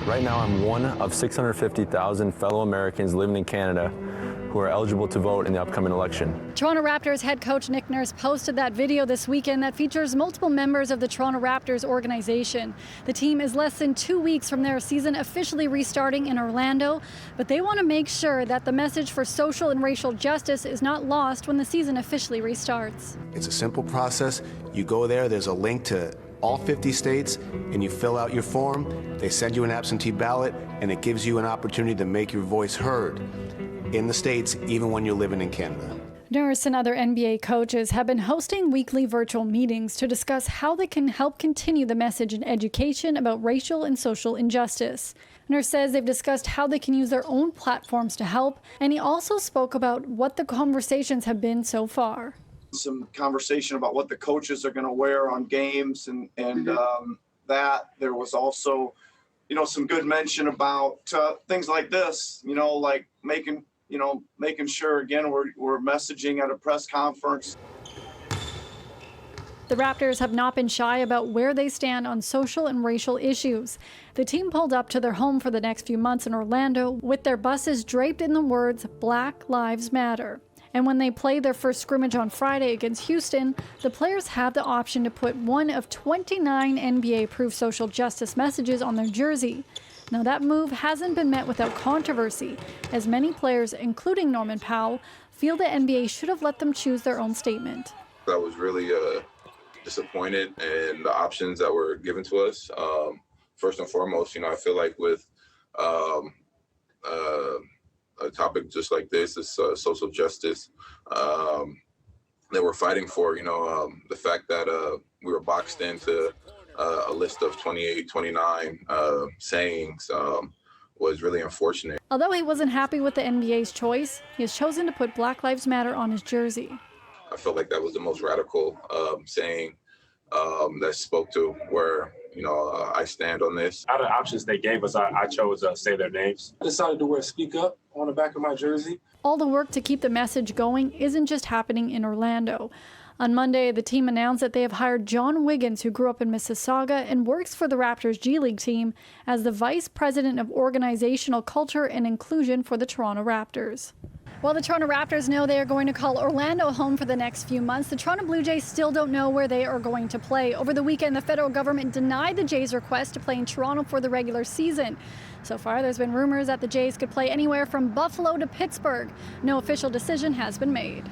Right now, I'm one of 650,000 fellow Americans living in Canada who are eligible to vote in the upcoming election. Toronto Raptors head coach Nick Nurse posted that video this weekend that features multiple members of the Toronto Raptors organization. The team is less than 2 weeks from their season officially restarting in Orlando, but they want to make sure that the message for social and racial justice is not lost when the season officially restarts. It's a simple process. You go there, there's a link to all 50 states, and you fill out your form. They send you an absentee ballot, and it gives you an opportunity to make your voice heard in the States, even when you're living in Canada. Nurse and other NBA coaches have been hosting weekly virtual meetings to discuss how they can help continue the message in education about racial and social injustice. Nurse says they've discussed how they can use their own platforms to help, and he also spoke about what the conversations have been so far. Some conversation about what the coaches are going to wear on games and that. There was also, some good mention about things like this, like making sure, again, we're messaging at a press conference. The Raptors have not been shy about where they stand on social and racial issues. The team pulled up to their home for the next few months in Orlando with their buses draped in the words "Black Lives Matter." And when they play their first scrimmage on Friday against Houston, the players have the option to put one of 29 NBA-approved social justice messages on their jersey. Now, that move hasn't been met without controversy, as many players, including Norman Powell, feel the NBA should have let them choose their own statement. I was really disappointed in the options that were given to us. First and foremost, I feel like with a topic just like this is social justice that we're fighting for. The fact that we were boxed into a list of 28, 29 sayings was really unfortunate. Although he wasn't happy with the NBA's choice, he has chosen to put Black Lives Matter on his jersey. I felt like that was the most radical saying that spoke to where I stand on this. Out of the options they gave us, I chose to say their names. I decided to wear "Speak Up" on the back of my jersey. All the work to keep the message going isn't just happening in Orlando. On Monday, the team announced that they have hired John Wiggins, who grew up in Mississauga and works for the Raptors G League team, as the Vice President of Organizational Culture and Inclusion for the Toronto Raptors. While the Toronto Raptors know they are going to call Orlando home for the next few months, the Toronto Blue Jays still don't know where they are going to play. Over the weekend, the federal government denied the Jays' request to play in Toronto for the regular season. So far, there's been rumors that the Jays could play anywhere from Buffalo to Pittsburgh. No official decision has been made.